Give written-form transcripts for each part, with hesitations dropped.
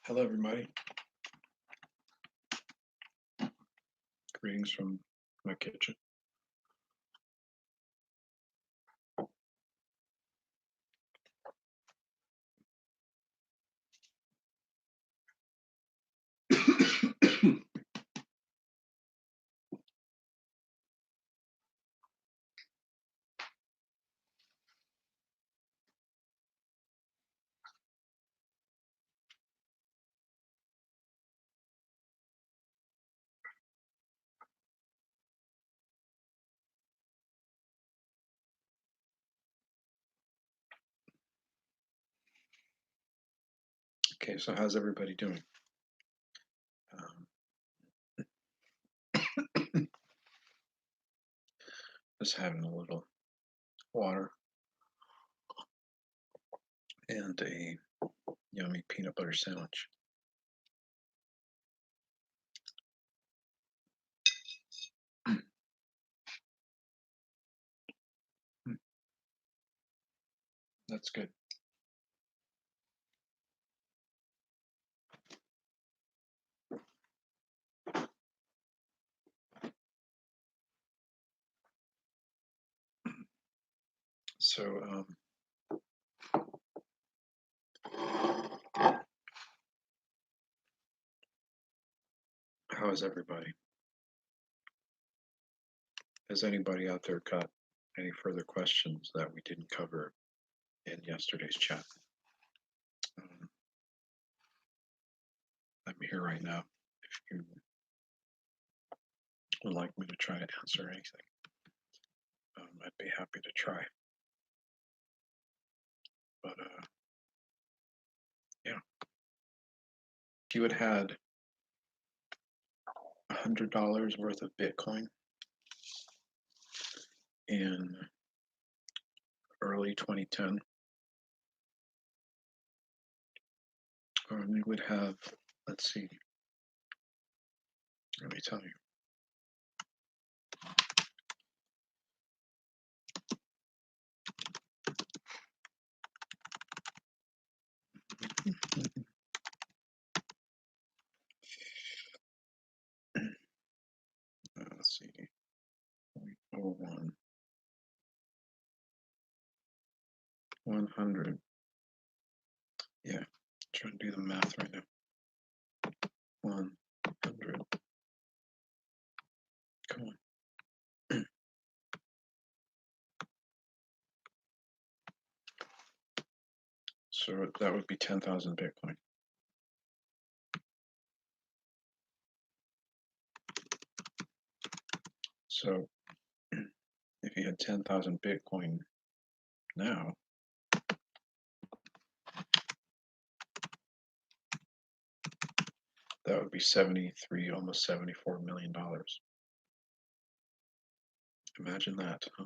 Hello, everybody. Greetings from my kitchen. Okay, so how's everybody doing? Um, just having a little water and a yummy peanut butter sandwich. That's good. So, how is everybody? Has anybody out there got any further questions that we didn't cover in yesterday's chat? Um, I'm here right now. If you would like me to try and answer anything, I'd be happy to try. But yeah, if you had $100 worth of Bitcoin in early 2010, you would have, let's see, let me tell you. Let's see, 0.01, 100. Yeah, trying to do the math right now. 100. Come on. So that would be 10,000 Bitcoin. So if you had 10,000 Bitcoin now, that would be 73, almost $74 million. Imagine that, huh?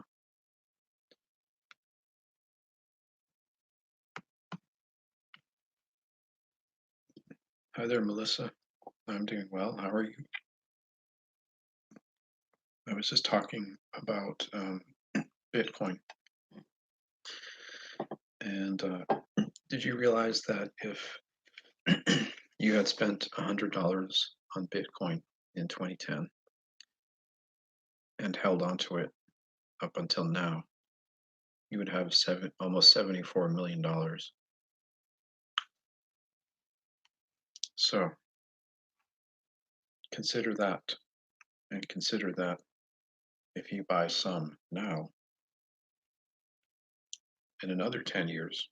Hi there, Melissa. I'm doing well. How are you? I was just talking about Bitcoin. And did you realize that if you had spent $100 on Bitcoin in 2010 and held onto it up until now, you would have almost $74 million. So consider that, and consider that if you buy some now, in another 10 years,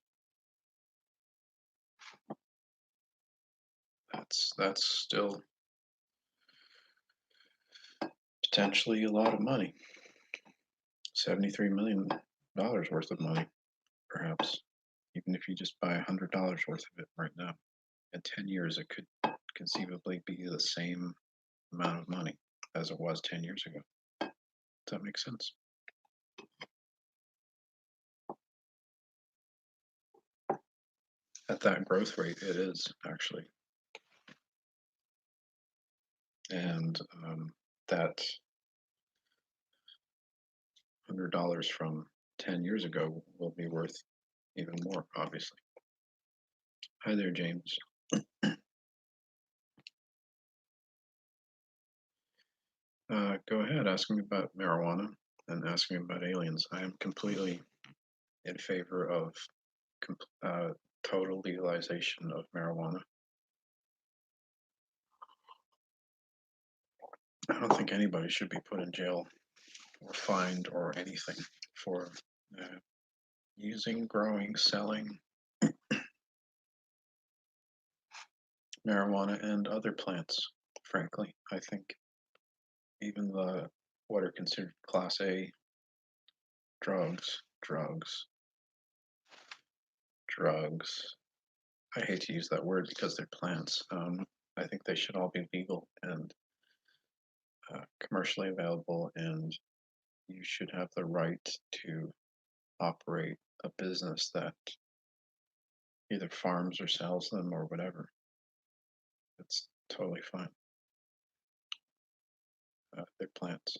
that's still potentially a lot of money. $73 million worth of money, perhaps, even if you just buy $100 worth of it right now. In 10 years, it could conceivably be the same amount of money as it was 10 years ago. Does that make sense? At that growth rate, it is actually. And that $100 from 10 years ago will be worth even more, obviously. Hi there, James. Go ahead, ask me about marijuana and ask me about aliens. I am completely in favor of com- uh, total legalization of marijuana. I don't think anybody should be put in jail or fined or anything for uh, using, growing, selling marijuana and other plants. Frankly, I think even the what are considered Class A drugs. I hate to use that word because they're plants. I think they should all be legal and commercially available, and you should have the right to operate a business that either farms or sells them or whatever. It's totally fine. They're plants.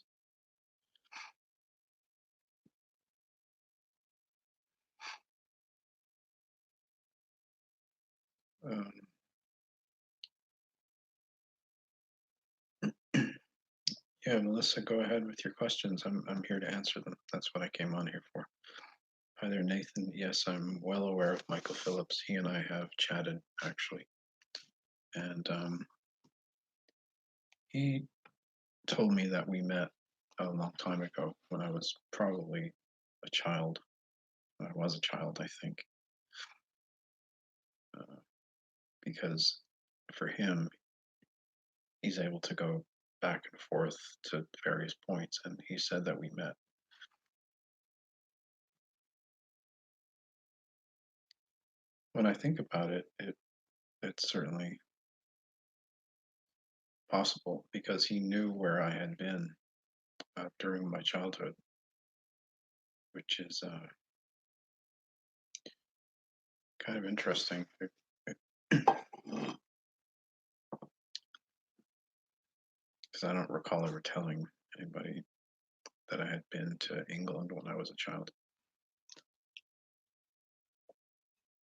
Um, yeah, Melissa, go ahead with your questions. I'm here to answer them. That's what I came on here for. Hi there, Nathan. Yes, I'm well aware of Michael Phillips. He and I have chatted actually, and he told me that we met a long time ago when I was probably a child. I was a child, I think, uh, because for him, he's able to go back and forth to various points, and he said that we met. When I think about it, it's certainly possible because he knew where I had been during my childhood, which is kind of interesting. Because I don't recall ever telling anybody that I had been to England when I was a child.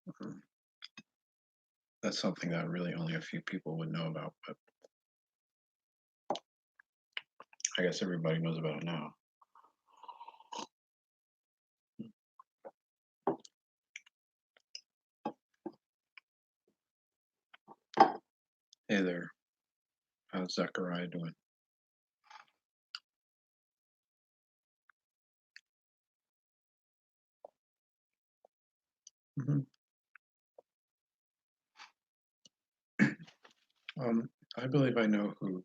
Mhm. That's something that really only a few people would know about, but I guess everybody knows about it now. Hey there, how's Zechariah doing? Hmm. I believe I know who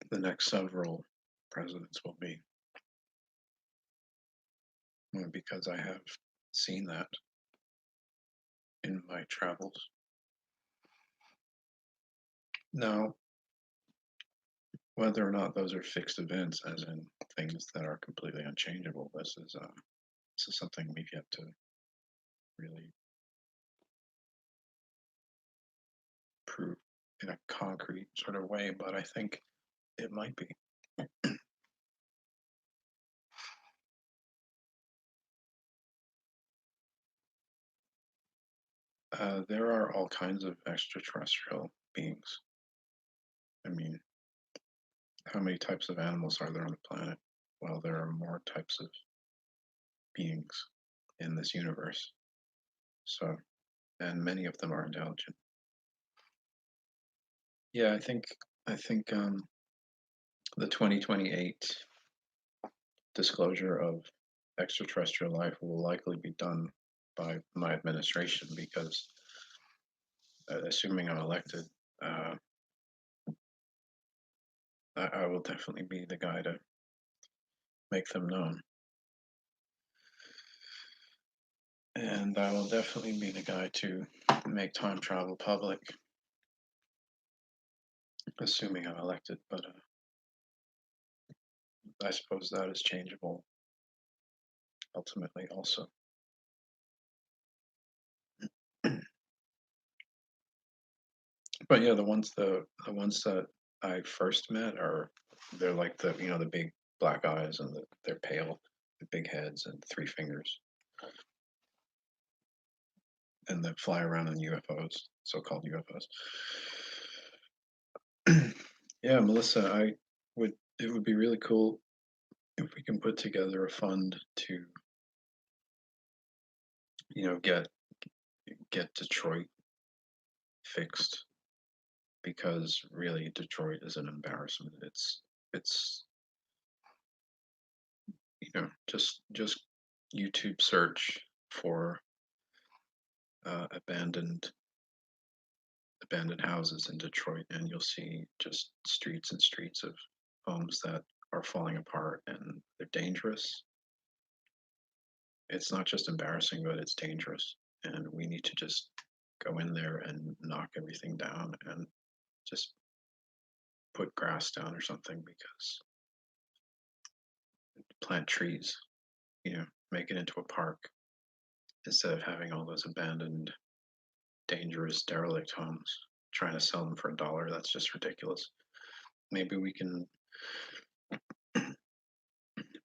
the next several presidents will be because I have seen that in my travels. Now, whether or not those are fixed events, as in things that are completely unchangeable, this is something we've yet to really prove in a concrete sort of way. But I think it might be. There are all kinds of extraterrestrial beings. I mean, how many types of animals are there on the planet? Well, there are more types of beings in this universe. So, and many of them are intelligent. Yeah, I think the 2028 disclosure of extraterrestrial life will likely be done by my administration because, assuming I'm elected, uh, I will definitely be the guy to make them known. And I will definitely be the guy to make time travel public, assuming I'm elected. But I suppose that is changeable ultimately, also. But yeah, the ones that I first met are they're like the big black eyes and they're pale, the big heads and three fingers, and that fly around in UFOs, so-called UFOs. Yeah, Melissa, I would. It would be really cool if we can put together a fund to, get Detroit fixed because really Detroit is an embarrassment. It's just YouTube search for abandoned houses in Detroit, and you'll see just streets and streets of homes that are falling apart and they're dangerous. It's not just embarrassing, but it's dangerous, and we need to just go in there and knock everything down and just put grass down or something because plant trees, make it into a park instead of having all those abandoned, dangerous, derelict homes trying to sell them for $1. That's just ridiculous. Maybe we can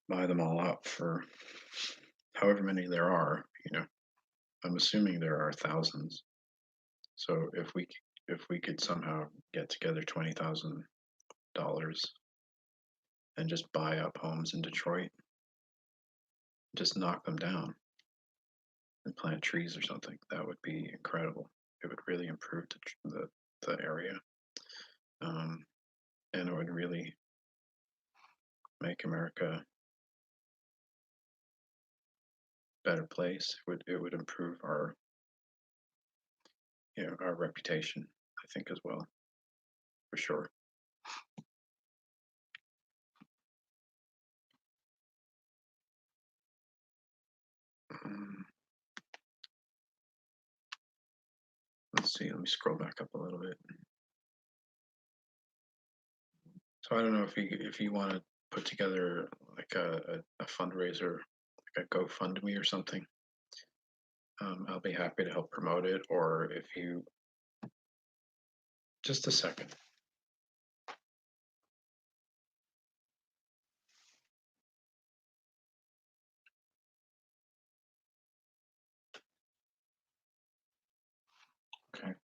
buy them all up for however many there are. I'm assuming there are thousands. So if we could somehow get together $20,000 and just buy up homes in Detroit, just knock them down and plant trees or something, that would be incredible. It would really improve the area, um, and it would really make America a better place. It would improve our reputation, I think, as well, for sure. Um, let's see. Let me scroll back up a little bit. So I don't know if you want to put together like a fundraiser, like a GoFundMe or something. I'll be happy to help promote it. Or if you just a second. Okay,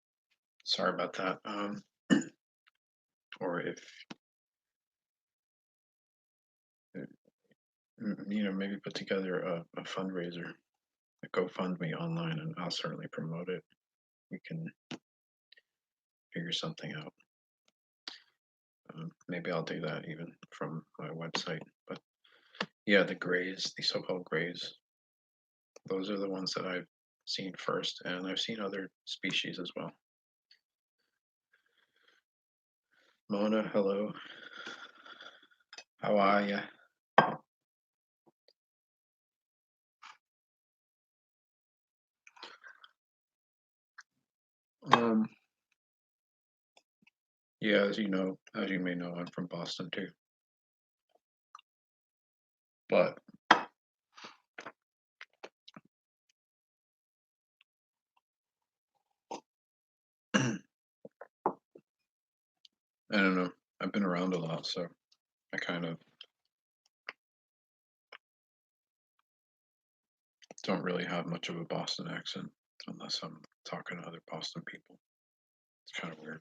sorry about that. Or if maybe put together a fundraiser, a GoFundMe online, and I'll certainly promote it. We can figure something out. Maybe I'll do that even from my website. But yeah, the grays, the so-called grays, those are the ones that I've seen first, and I've seen other species as well. Mona, hello. How are you? Um, yeah, as you may know, I'm from Boston too. But I don't know. I've been around a lot, so I kind of don't really have much of a Boston accent unless I'm talking to other Boston people. It's kind of weird.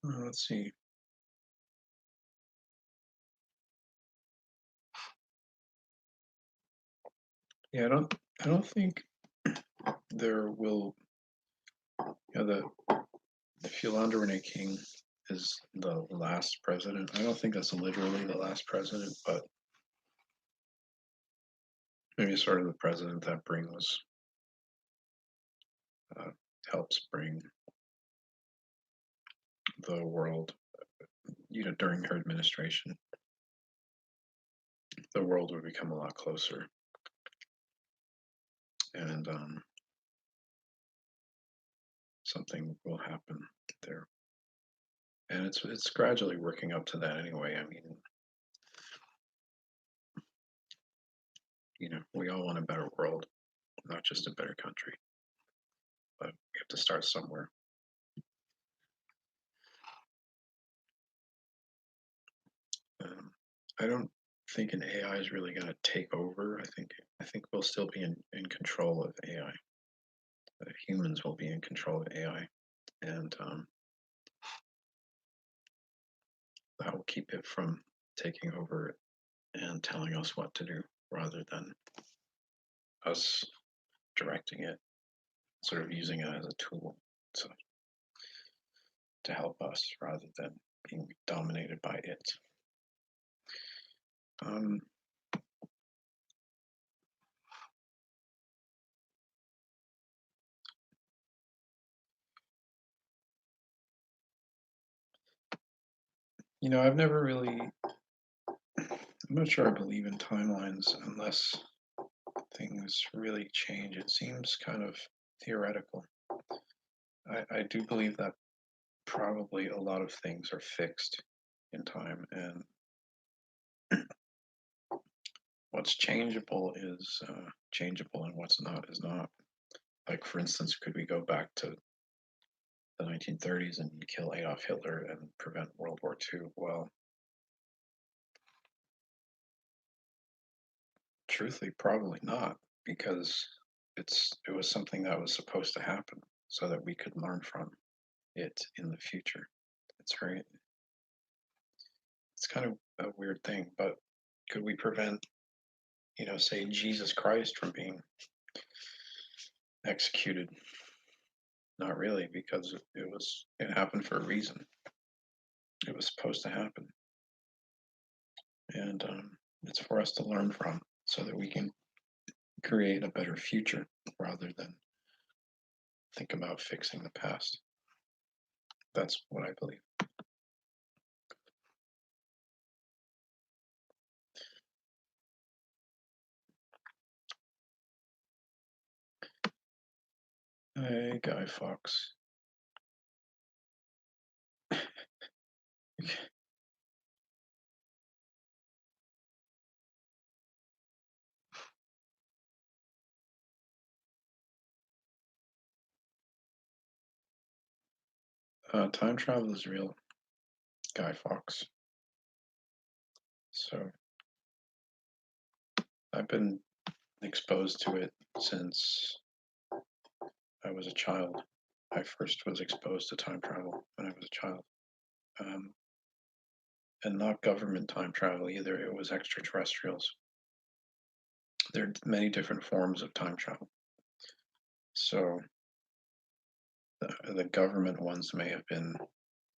Let's see. Yeah, I don't think there will. Yeah, if Yolanda Renee King is the last president, I don't think that's literally the last president, but maybe sort of the president that uh, helps bring the world, during her administration, the world would become a lot closer, and something will happen there. And it's gradually working up to that anyway. I mean, we all want a better world, not just a better country, but we have to start somewhere. Um, I don't thinking AI is really going to take over. I think we'll still be in control of AI. Humans will be in control of AI, and that will keep it from taking over and telling us what to do, rather than us directing it, sort of using it as a tool to to help us, rather than being dominated by it. Um, I've never really. I'm not sure I believe in timelines unless things really change. It seems kind of theoretical. I do believe that probably a lot of things are fixed in time, and what's changeable is changeable, and what's not is not. Like, for instance, could we go back to the 1930s and kill Adolf Hitler and prevent World War II? Well, truthfully, probably not, because it was something that was supposed to happen so that we could learn from it in the future. It's very, it's kind of a weird thing, but could we prevent, say Jesus Christ from being executed? Not really, because it happened for a reason. It was supposed to happen, and it's for us to learn from so that we can create a better future rather than think about fixing the past. That's what I believe. Hey, Guy Fawkes. Time travel is real, Guy Fawkes. So I've been exposed to it since I was a child. I first was exposed to time travel when I was a child. Um, and not government time travel either, it was extraterrestrials. There are many different forms of time travel. So the government ones may have been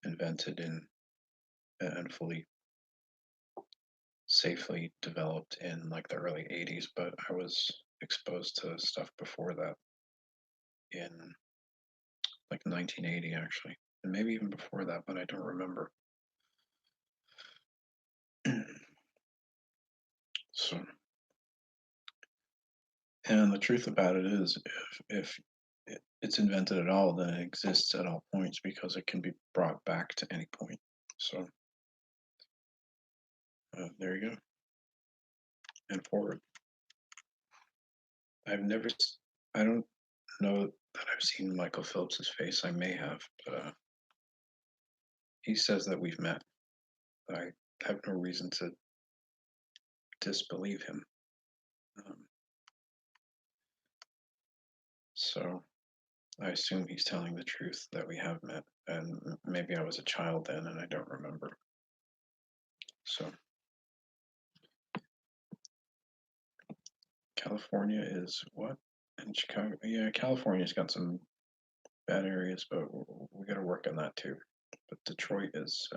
invented in and fully safely developed in like the early 80s, but I was exposed to stuff before that in like 1980 actually, and maybe even before that, but I don't remember. So, and the truth about it is, if it's invented at all, then it exists at all points because it can be brought back to any point. So there you go, and forward. I've never, I don't know that I've seen Michael Phillips's face. I may have, but he says that we've met. I have no reason to disbelieve him. Um, so I assume he's telling the truth that we have met, and maybe I was a child then and I don't remember. So California is what? And Chicago, yeah, California's got some bad areas, but we got to work on that too. But Detroit is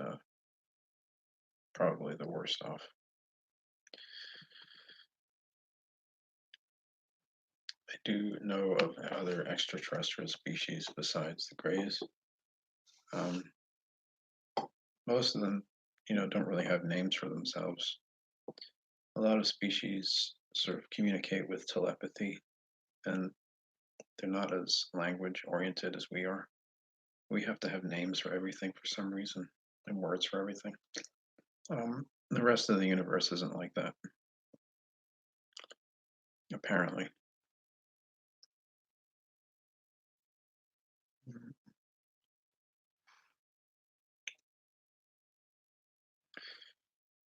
probably the worst off. I do know of other extraterrestrial species besides the Greys. Um, most of them, don't really have names for themselves. A lot of species sort of communicate with telepathy, and they're not as language oriented as we are. We have to have names for everything for some reason, and words for everything. The rest of the universe isn't like that, apparently.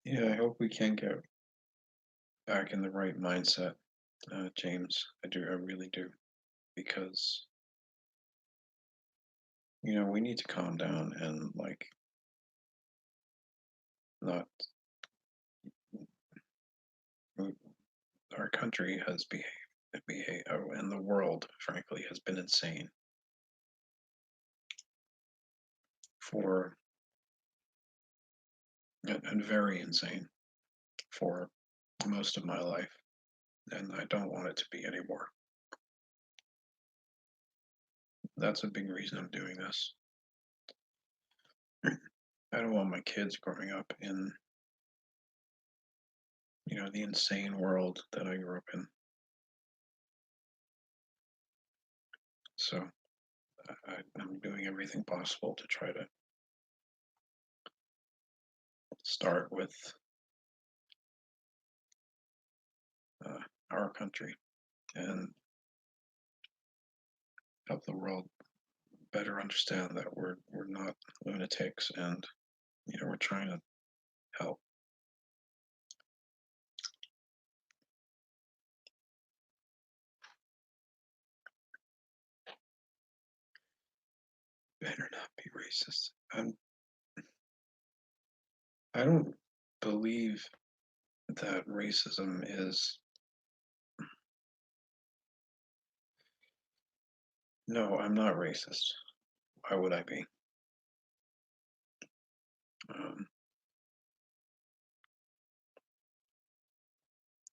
Yeah, I hope we can get back in the right mindset, James. I do. I really do. Because, we need to calm down and, like, not. Our country has and the world, frankly, has been insane for, and very insane for most of my life. And I don't want it to be anymore. That's a big reason I'm doing this. I don't want my kids growing up in, the insane world that I grew up in. So I'm doing everything possible to try to start with uh, our country and help the world better understand that we're not lunatics, and we're trying to help. Better not be racist. I don't believe that racism is. No, I'm not racist. Why would I be? Um,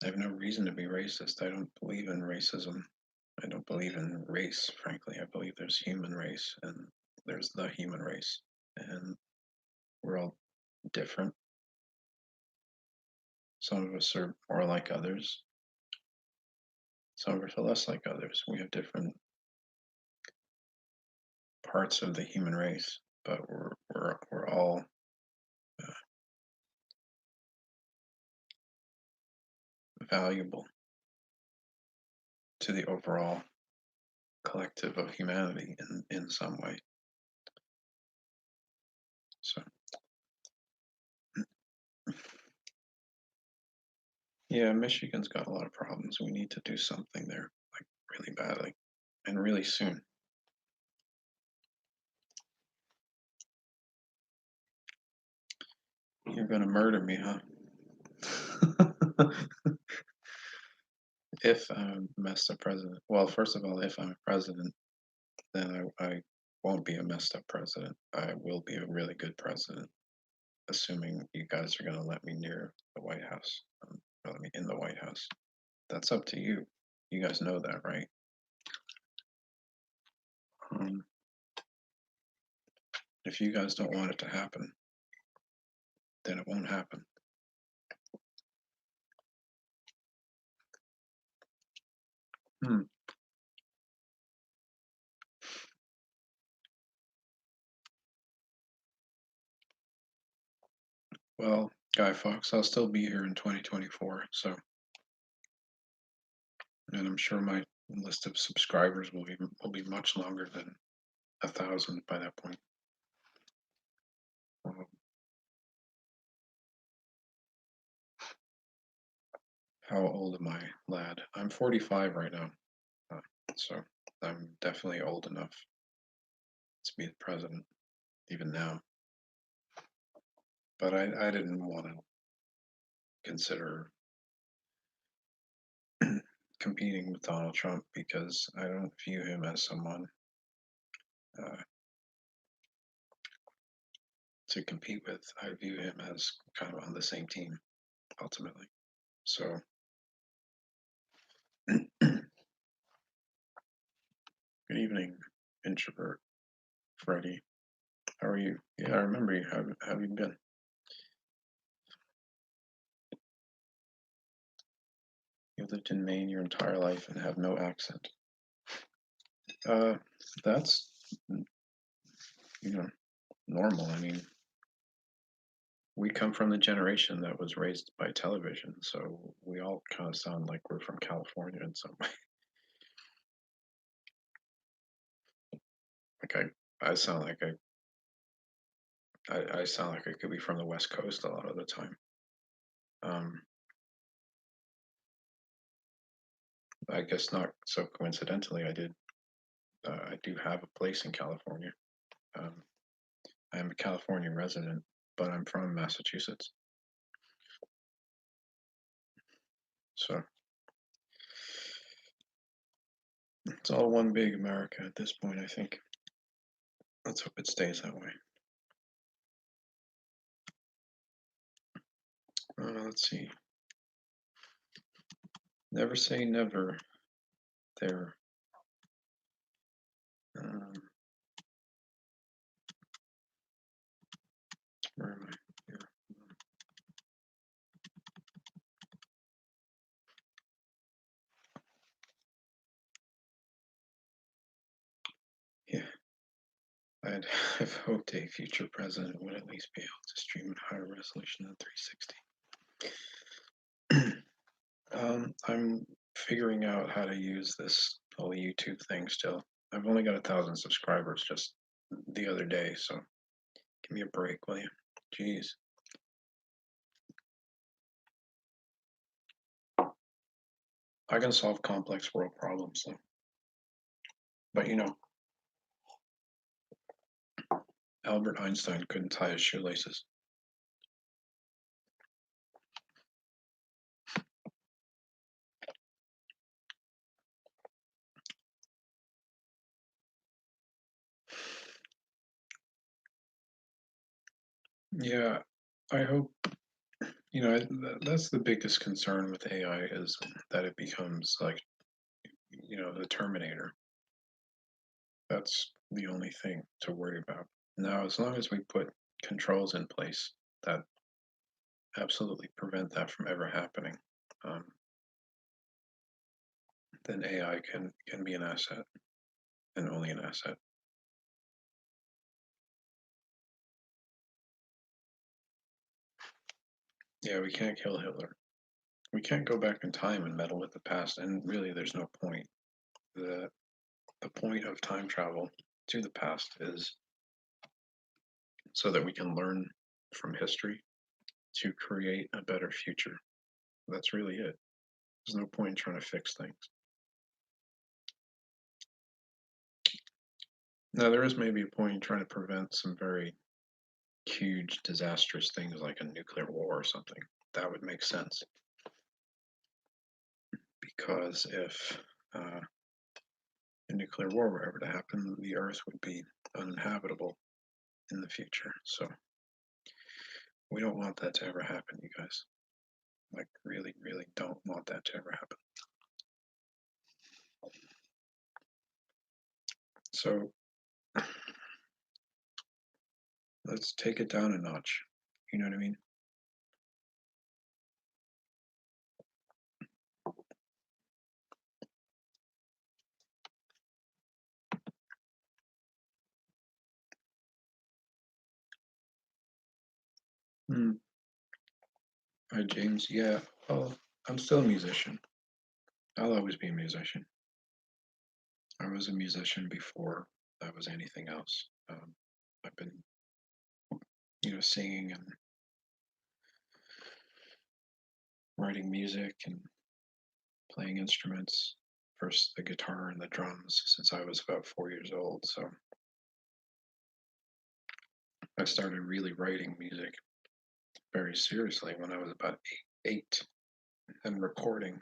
I have no reason to be racist. I don't believe in racism. I don't believe in race, frankly. I believe there's human race and there's the human race. And we're all different. Some of us are more like others. Some of us are less like others. We have different parts of the human race, but we're all valuable to the overall collective of humanity in some way. So yeah, Michigan's got a lot of problems. We need to do something there, like really badly, and really soon. You're gonna murder me, huh? If I'm messed up president. Well, first of all, if I'm president, then I won't be a messed up president. I will be a really good president, assuming you guys are gonna let me near the White House. Let me in the White House. That's up to you. You guys know that, right? Um, if you guys don't want it to happen, then it won't happen. Hmm. Well, Guy Fawkes, I'll still be here in 2024, so, and I'm sure my list of subscribers will be much longer than 1,000 by that point. Um, how old am I, lad? I'm 45 right now, uh, so I'm definitely old enough to be the president, even now. But I didn't want to consider competing with Donald Trump because I don't view him as someone uh, to compete with. I view him as kind of on the same team ultimately. So, good evening, introvert Freddie. How are you? Yeah, I remember you. How have you been? You lived in Maine your entire life and have no accent. Uh, that's you know normal. I mean, we come from the generation that was raised by television, so we all kind of sound like we're from California in some way. Like I sound like I sound like I could be from the West Coast a lot of the time. Um, I guess not so coincidentally, I do have a place in California. Um, I am a California resident, but I'm from Massachusetts. So it's all one big America at this point, I think. Let's hope it stays that way. Let's see. Never say never there. Um, where am I? Here. Yeah, I've hoped a future president would at least be able to stream at higher resolution than 360. I'm figuring out how to use this whole YouTube thing still. I've only got 1,000 subscribers just the other day, so give me a break, will you? Jeez. I can solve complex world problems, though. But Albert Einstein couldn't tie his shoelaces. Yeah, I hope, that's the biggest concern with AI is that it becomes like, the Terminator. That's the only thing to worry about. Now, as long as we put controls in place that absolutely prevent that from ever happening, um, then AI can be an asset and only an asset. Yeah, we can't kill Hitler. We can't go back in time and meddle with the past, and really, there's no point. The point of time travel to the past is so that we can learn from history to create a better future. That's really it. There's no point in trying to fix things. Now, there is maybe a point in trying to prevent some very huge, disastrous things like a nuclear war or something. That would make sense. Because if a nuclear war were ever to happen, the Earth would be uninhabitable in the future. So we don't want that to ever happen, you guys. Like, really, really don't want that to ever happen. So let's take it down a notch. You know what I mean? Hmm. Hi, James. Yeah. Well, I'm still a musician. I'll always be a musician. I was a musician before I was anything else. I've been, singing and writing music and playing instruments, first the guitar and the drums, since I was about 4 years old. So I started really writing music very seriously when I was about eight and recording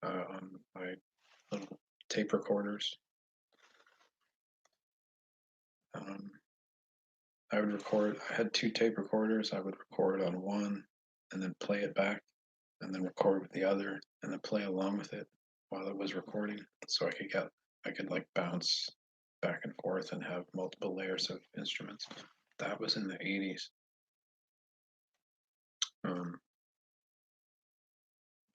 on my little tape recorders. Um, I would record, I had two tape recorders. I would record on one and then play it back and then record with the other and then play along with it while it was recording. So I could like bounce back and forth and have multiple layers of instruments. That was in the 80s. Um,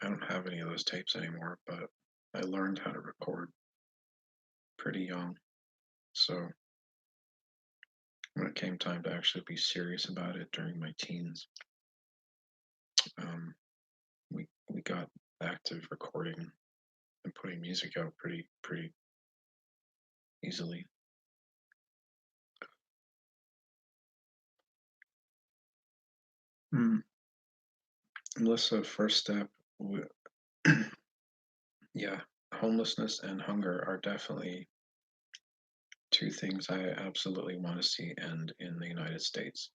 I don't have any of those tapes anymore, but I learned how to record pretty young. So when it came time to actually be serious about it during my teens, um, we got back to recording and putting music out pretty easily. Mm. Unless the first step, yeah, homelessness and hunger are definitely two things I absolutely want to see end in the United States.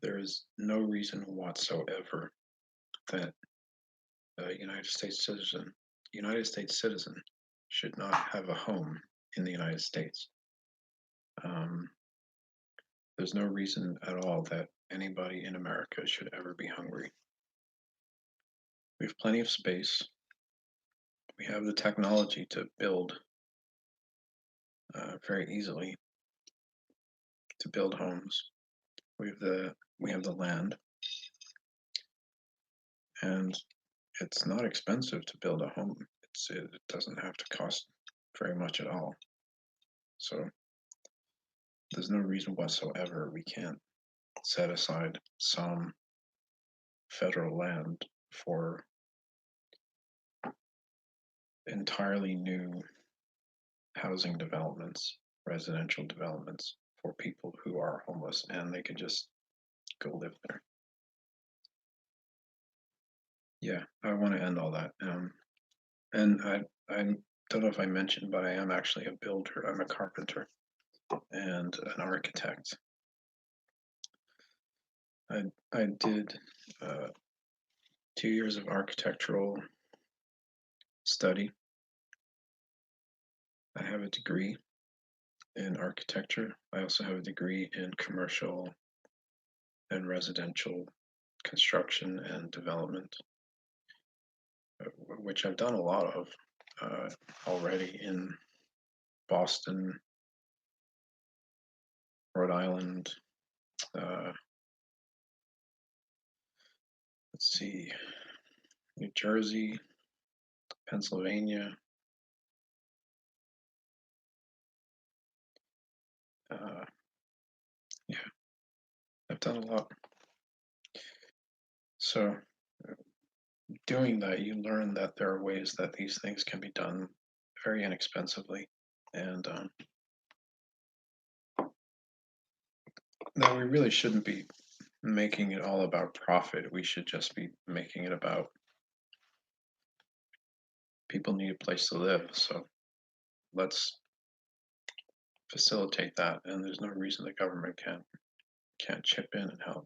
There is no reason whatsoever that a United States citizen should not have a home in the United States. Um, there's no reason at all that anybody in America should ever be hungry. We have plenty of space. We have the technology to build very easily to build homes. We have the land, and it's not expensive to build a home. It doesn't have to cost very much at all. So there's no reason whatsoever we can't set aside some federal land for entirely new housing developments, residential developments for people who are homeless, and they could just go live there. Yeah, I want to end all that. And I don't know if I mentioned, but I am actually a builder. I'm a carpenter and an architect. I did 2 years of architectural study. I have a degree in architecture. I also have a degree in commercial and residential construction and development, which I've done a lot of already in Boston, Rhode Island. Uh, let's see, New Jersey, Pennsylvania. Uh, yeah, I've done a lot. So, doing that, you learn that there are ways that these things can be done very inexpensively, and that we really shouldn't be making it all about profit. We should just be making it about people need a place to live. So let's facilitate that, and there's no reason the government can't chip in and help.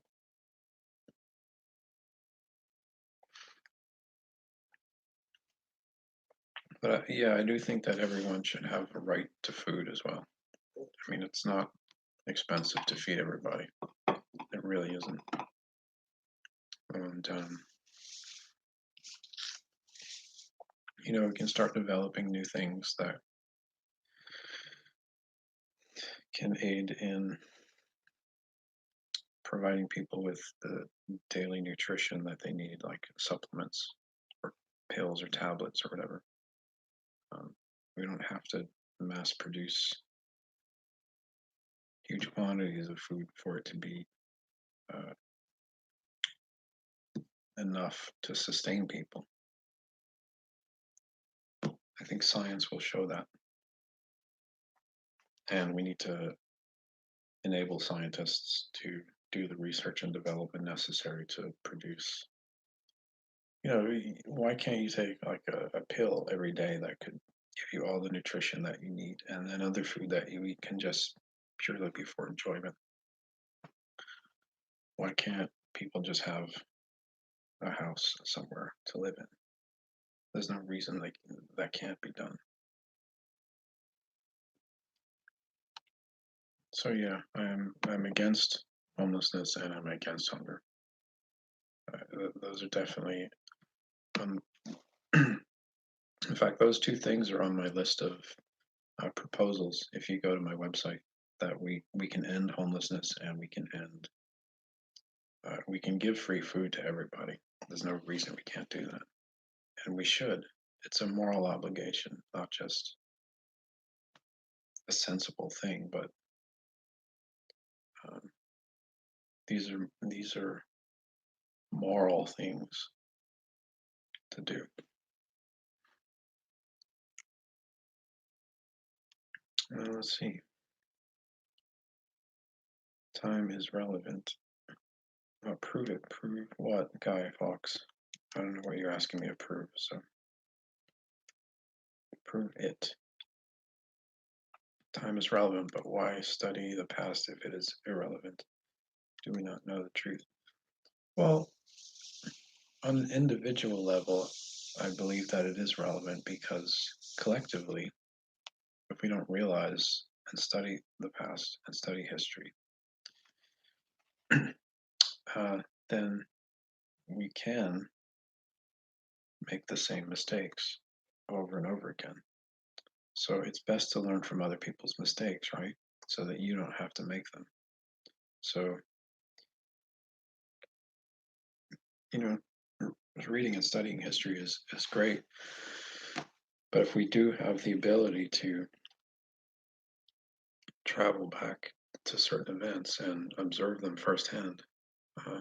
But yeah, I do think that everyone should have a right to food as well. I mean, it's not expensive to feed everybody. It really isn't. And we can start developing new things that can aid in providing people with the daily nutrition that they need, like supplements or pills or tablets or whatever. We don't have to mass produce huge quantities of food for it to be uh, enough to sustain people. I think science will show that. And we need to enable scientists to do the research and development necessary to produce. Why can't you take like a pill every day that could give you all the nutrition that you need, and then other food that you eat can just purely be for enjoyment? Why can't people just have a house somewhere to live in? There's no reason that can't be done. So yeah, I'm against homelessness and I'm against hunger. Those are definitely, um, in fact, those two things are on my list of proposals. If you go to my website, that we can end homelessness and we can give free food to everybody. There's no reason we can't do that, and we should. It's a moral obligation, not just a sensible thing, but um, these are moral things to do. Let's see. Time is relevant. Prove it. Prove what, Guy Fawkes? I don't know what you're asking me to prove. So prove it? Time is relevant, but why study the past if it is irrelevant? Do we not know the truth? Well, on an individual level, I believe that it is relevant because collectively, if we don't realize and study the past and study history, uh, then we can make the same mistakes over and over again. So it's best to learn from other people's mistakes, right? So that you don't have to make them. So, you know, reading and studying history is great. But if we do have the ability to travel back to certain events and observe them firsthand, uh,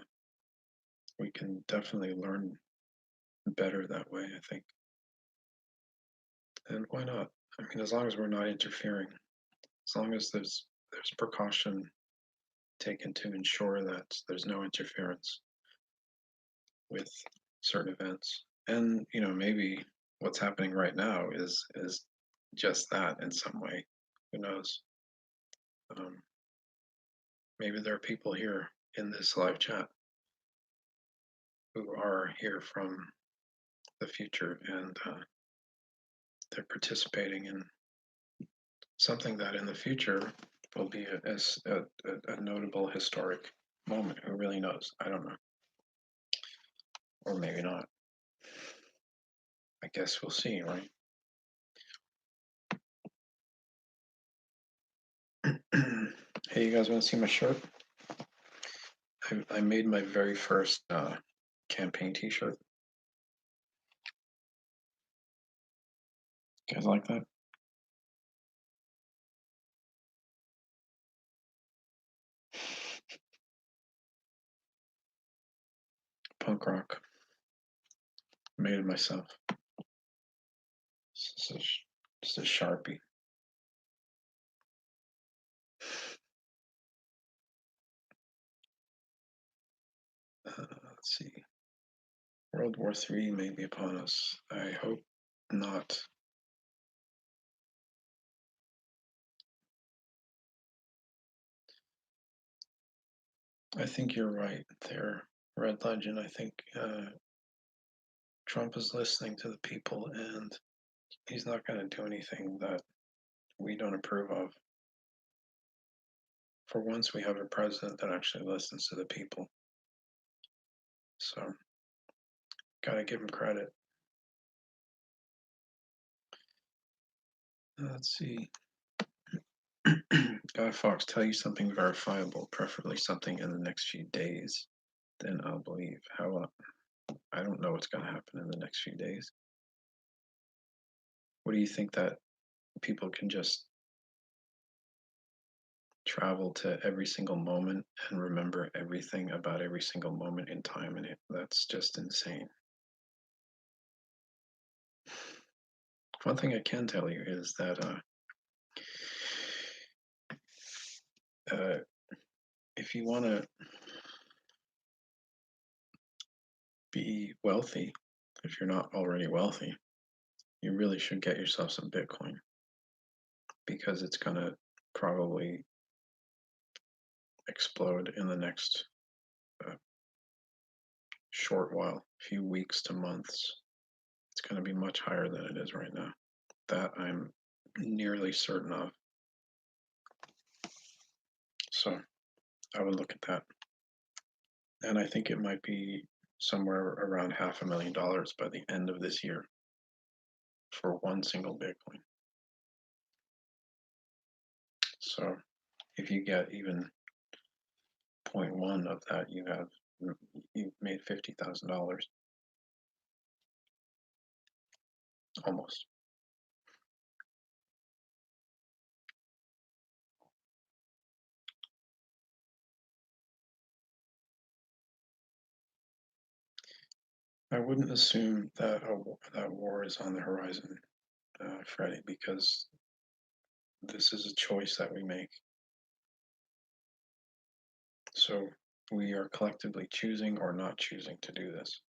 we can definitely learn better that way, I think. And why not? I mean, as long as we're not interfering, as long as there's precaution taken to ensure that there's no interference with certain events. And maybe what's happening right now is just that in some way. Who knows? Um, maybe there are people here in this live chat who are here from the future and they're participating in something that in the future will be a notable historic moment. Who really knows? I don't know. Or maybe not. I guess we'll see, right? Hey, you guys want to see my shirt? I made my very first campaign T-shirt. You guys like that? Punk rock. Made it myself. Just a Sharpie. Let's see. World War III may be upon us. I hope not. I think you're right there, Red Legend. I think Trump is listening to the people and he's not going to do anything that we don't approve of. For once, we have a president that actually listens to the people. So, gotta give him credit. Let's see. Guy Fox, tell you something verifiable, preferably something in the next few days. Then I'll believe. How? I don't know what's going to happen in the next few days. What do you think that people can just travel to every single moment and remember everything about every single moment in time in it? That's just insane. One thing I can tell you is that uh, if you want to be wealthy, if you're not already wealthy, you really should get yourself some Bitcoin because it's going to probably explode in the next uh, short while, few weeks to months. It's going to be much higher than it is right now. That I'm nearly certain of. So I would look at that. And I think it might be somewhere around $500,000 by the end of this year for one single Bitcoin. So if you get even 0.1 of that, you've made $50,000 almost. I wouldn't assume that that war is on the horizon, Freddie, because this is a choice that we make. So we are collectively choosing or not choosing to do this.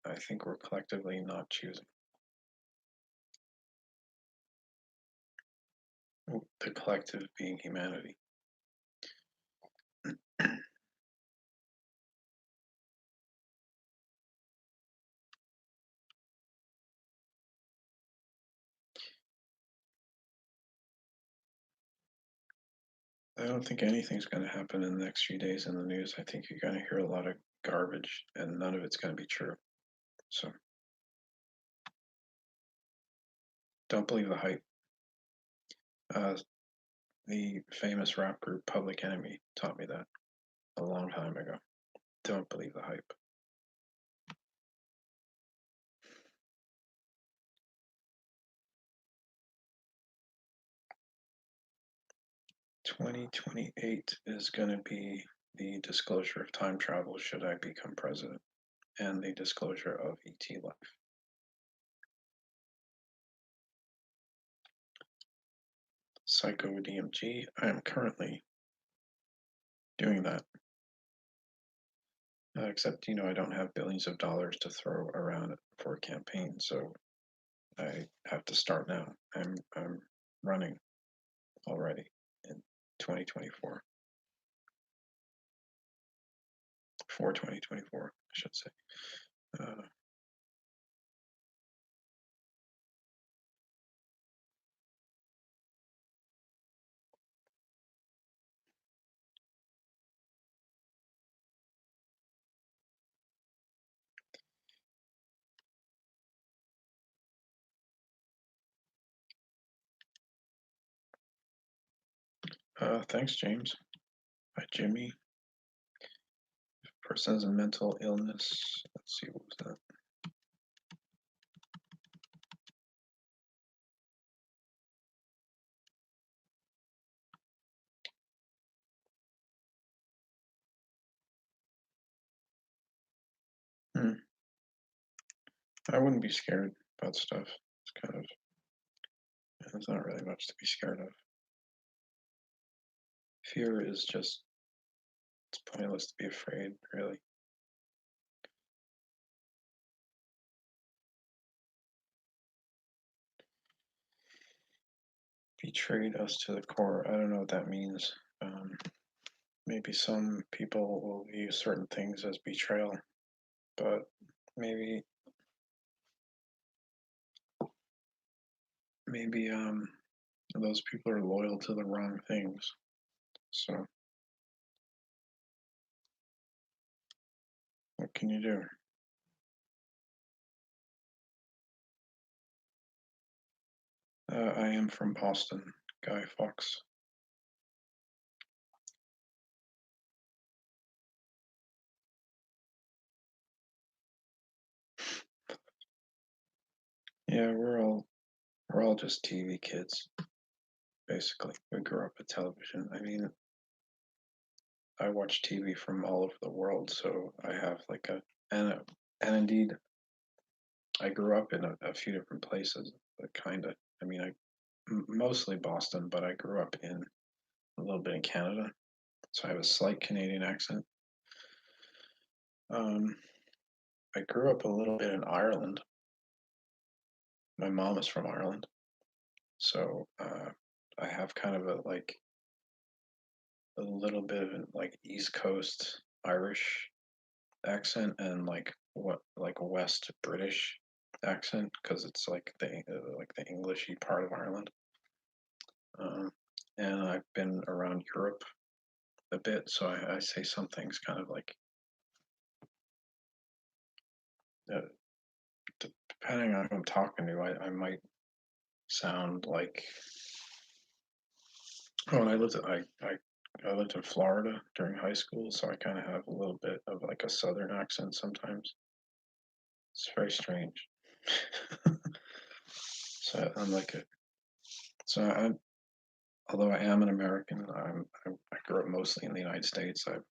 I think we're collectively not choosing. The collective being humanity. I don't think anything's going to happen in the next few days in the news. I think you're going to hear a lot of garbage, and none of it's going to be true. So don't believe the hype. Uh, the famous rap group Public Enemy taught me that a long time ago. Don't believe the hype. 2028 is going to be the disclosure of time travel should I become president, and the disclosure of ET life. Psycho DMG, I am currently doing that. Except, I don't have billions of dollars to throw around for a campaign, so I have to start now. I'm running already in 2024 for 2024, I should say. Thanks, James. Hi, Jimmy. Person has a mental illness. Let's see, what was that? I wouldn't be scared about stuff. There's not really much to be scared of. Fear is just, it's pointless to be afraid, really. Betrayed us to the core. I don't know what that means. Maybe some people will view certain things as betrayal, but maybe those people are loyal to the wrong things. So what can you do? I am from Boston, Guy Fawkes. Yeah, we're all just TV kids, basically. We grew up with television. I mean, I watch TV from all over the world, so I have like and indeed, I grew up in a few different places. Kind of. I mean, mostly Boston, but I grew up in a little bit in Canada, so I have a slight Canadian accent. Um, I grew up a little bit in Ireland. My mom is from Ireland, so I have kind of a little bit of an East Coast Irish accent and like a West British accent because it's like the Englishy part of Ireland. Um, and I've been around Europe a bit, so I say some things kind of like uh, depending on who I'm talking to, I might sound like. Oh, and I lived in Florida during high school, so I kind of have a little bit of like a Southern accent sometimes. It's very strange. so I'm like a so I although I am an American, I grew up mostly in the United States. I've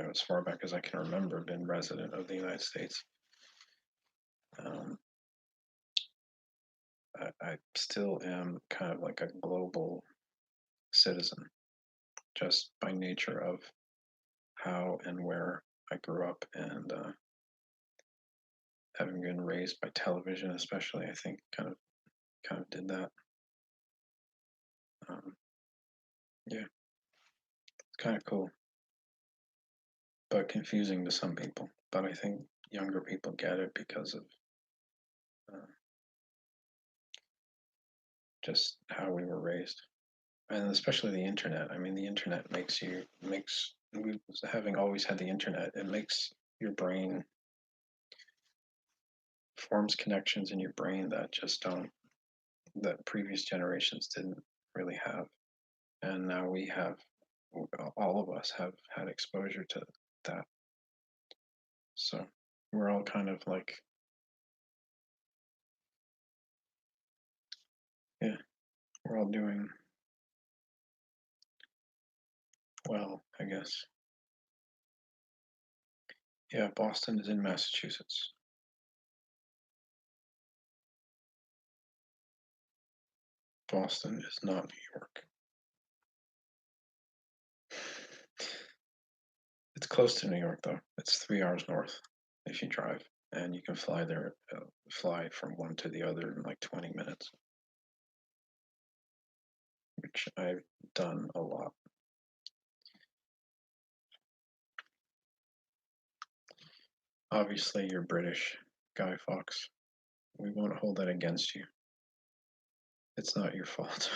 as far back as I can remember, been resident of the United States. Um, I still am kind of like a global citizen, just by nature of how and where I grew up, and having been raised by television, especially, I think kind of did that. Yeah, it's kind of cool, but confusing to some people. But I think younger people get it because of uh, just how we were raised, and especially the internet. I mean, the internet makes we having always had the internet. It makes your brain forms connections in your brain that just don't that previous generations didn't really have, and now we have all of us have had exposure to that. So we're all kind of like, yeah, we're all doing well, I guess. Yeah, Boston is in Massachusetts. Boston is not New York. It's close to New York, though. It's 3 hours north if you drive, and you can fly there, fly from one to the other in like 20 minutes, which I've done a lot. Obviously, you're British, Guy Fawkes. We won't hold that against you. It's not your fault.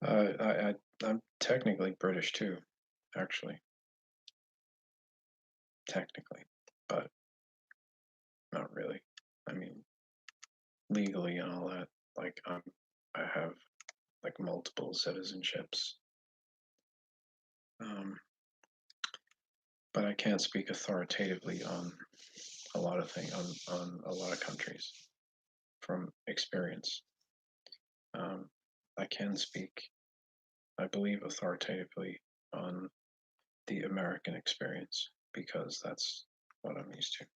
I'm technically British too, actually, technically, but not really. I mean, legally and all that. Like, I have like multiple citizenships, um, but I can't speak authoritatively on a lot of things on a lot of countries from experience. Um, I can speak, I believe, authoritatively on the American experience because that's what I'm used to.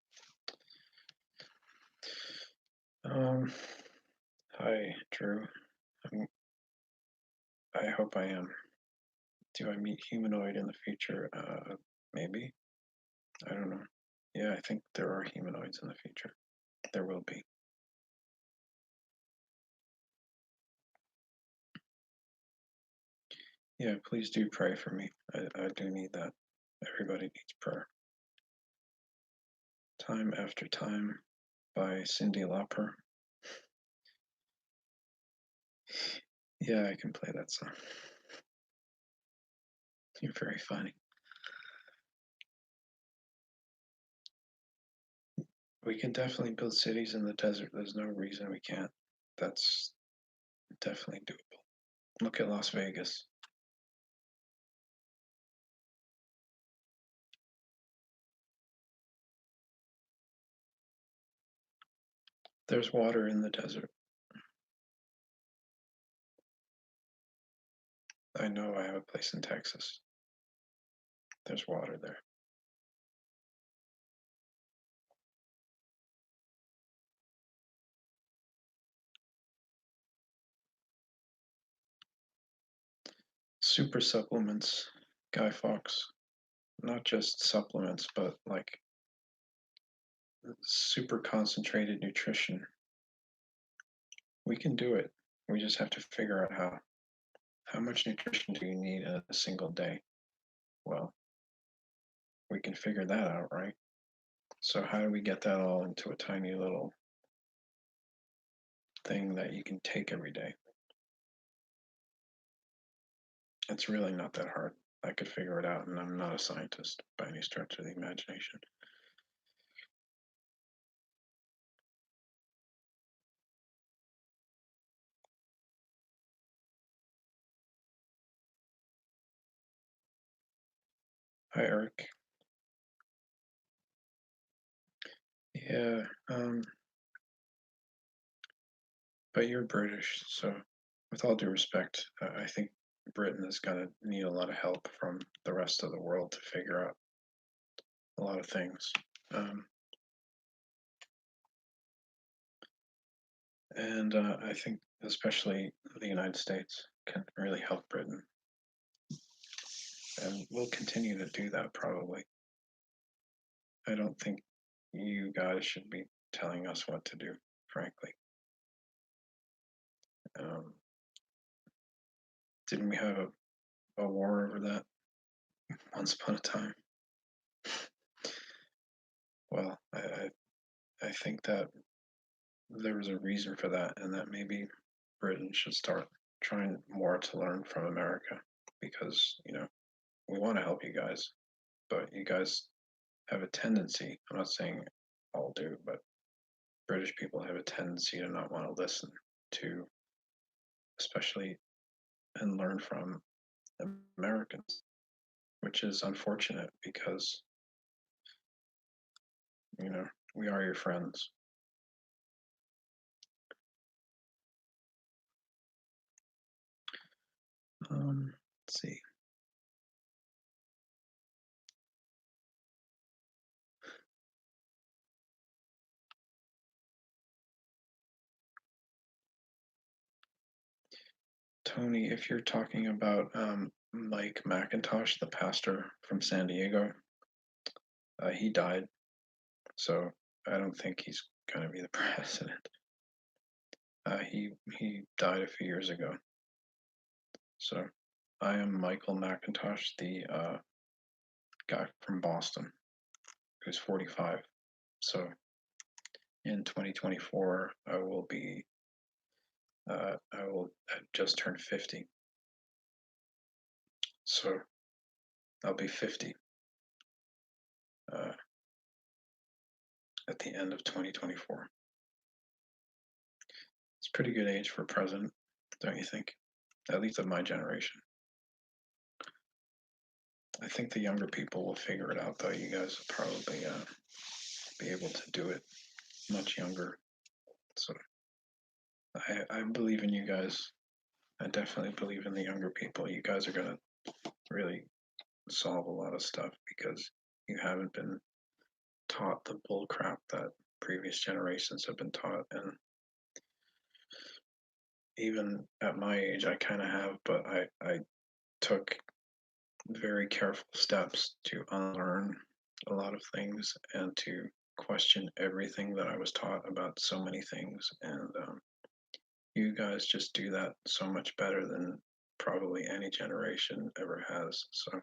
Hi, Drew. Um, I hope I am. Do I meet humanoid in the future? Maybe. I don't know. Yeah, I think there are humanoids in the future. There will be. Yeah, please do pray for me. I do need that. Everybody needs prayer. Time After Time by Cyndi Lauper. Yeah, I can play that song. You're very funny. We can definitely build cities in the desert. There's no reason we can't. That's definitely doable. Look at Las Vegas. There's water in the desert. I know I have a place in Texas. There's water there. Super supplements, Guy Fawkes. Not just supplements, but like super concentrated nutrition. We can do it. We just have to figure out how. How much nutrition do you need in a single day? Well, we can figure that out, right? So, how do we get that all into a tiny little thing that you can take every day? It's really not that hard. I could figure it out, and I'm not a scientist by any stretch of the imagination. Hi, Eric. Yeah, but you're British, so with all due respect, I think Britain is going to need a lot of help from the rest of the world to figure out a lot of things. Um, and I think especially the United States can really help Britain, and we'll continue to do that probably. I don't think you guys should be telling us what to do, frankly. Um, didn't we have a war over that once upon a time? Well, I think that there was a reason for that, and that maybe Britain should start trying more to learn from America because, we want to help you guys, but you guys have a tendency, I'm not saying all do, but British people have a tendency to not want to listen to, especially and learn from Americans, which is unfortunate because, you know, we are your friends. Let's see. Tony, if you're talking about Mike Macintosh, the pastor from San Diego, he died, so I don't think he's going to be the president. He died a few years ago. So I am Michael McIntosh, the guy from Boston, who's 45. So in 2024, I will just turn 50. So I'll be 50 uh, at the end of 2024. It's a pretty good age for a president, don't you think? At least of my generation. I think the younger people will figure it out, though. You guys will probably be able to do it much younger. So I believe in you guys. I definitely believe in the younger people. You guys are going to really solve a lot of stuff because you haven't been taught the bull crap that previous generations have been taught. And even at my age, I kind of have, but I took very careful steps to unlearn a lot of things and to question everything that I was taught about so many things. And you guys just do that so much better than probably any generation ever has. So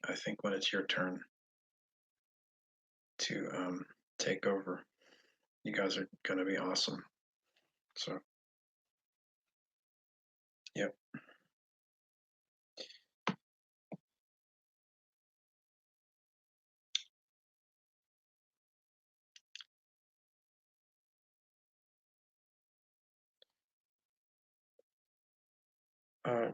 I think when it's your turn to take over, you guys are going to be awesome. So, yep. Uh,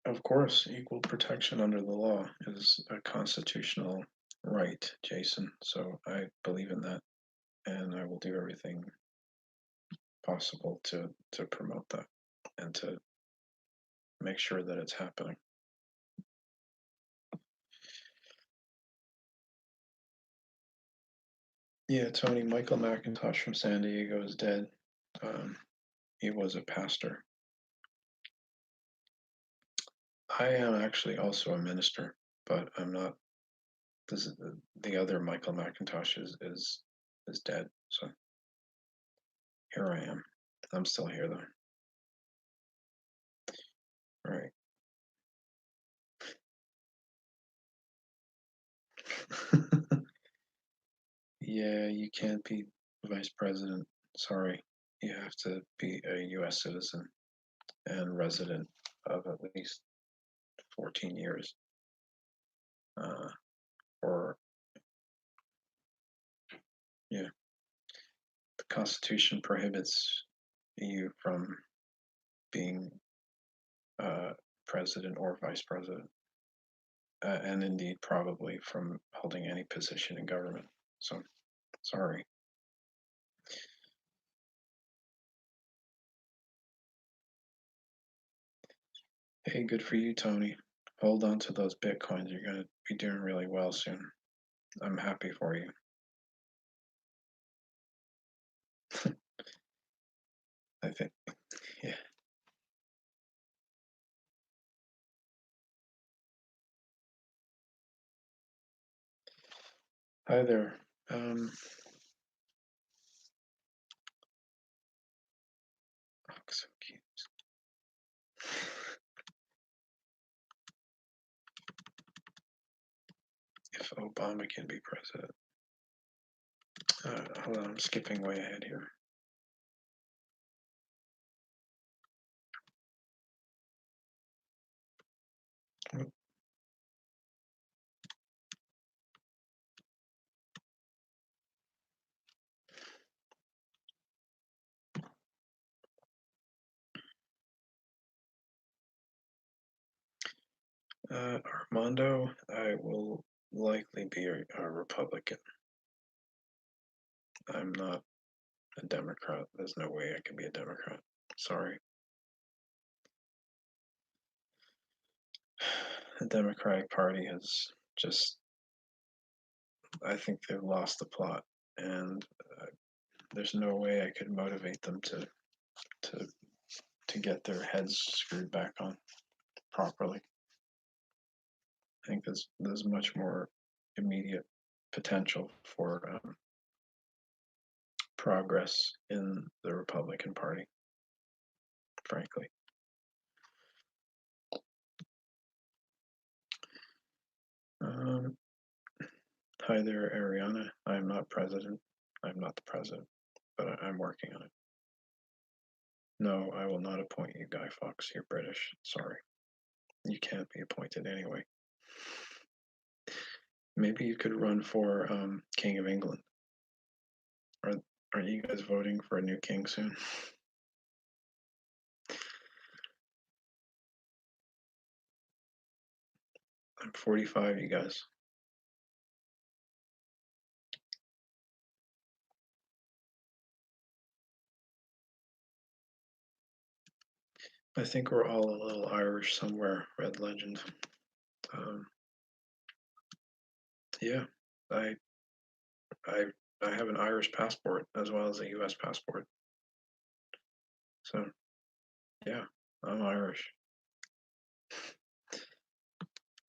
of course, equal protection under the law is a constitutional right, Jason. So I believe in that, and I will do everything possible to promote that and to make sure that it's happening. Yeah, Tony, Michael McIntosh from San Diego is dead. Um, he was a pastor. I am actually also a minister, but I'm not. This is the other Michael McIntosh is dead. So here I am. I'm still here though. Right. Yeah, you can't be vice president. Sorry. You have to be a US citizen and resident of at least 14 years. Uh, or, yeah, the Constitution prohibits you from being president or vice president, and indeed probably from holding any position in government. So, sorry. Hey, good for you, Tony. Hold on to those bitcoins. You're going to be doing really well soon. I'm happy for you. I think, yeah. Hi there. Um, Fox accused. If Obama can be president. Hold on, I'm skipping way ahead here. Armando, I will likely be a Republican. I'm not a Democrat. There's no way I can be a Democrat. Sorry. The Democratic Party has just, I think they've lost the plot, and there's no way I could motivate them to to get their heads screwed back on properly. I think there's much more immediate potential for progress in the Republican Party, frankly. Um, Hi there, Ariana. I'm not president. I'm not the president, but I'm working on it. No, I will not appoint you, Guy Fawkes. You're British. Sorry. You can't be appointed anyway. Maybe you could run for King of England. Are are you guys voting for a new king soon? I'm 45, you guys. I think we're all a little Irish somewhere, Red Legend. Um, yeah, I I I have an Irish passport as well as a U.S. passport. So yeah, I'm Irish.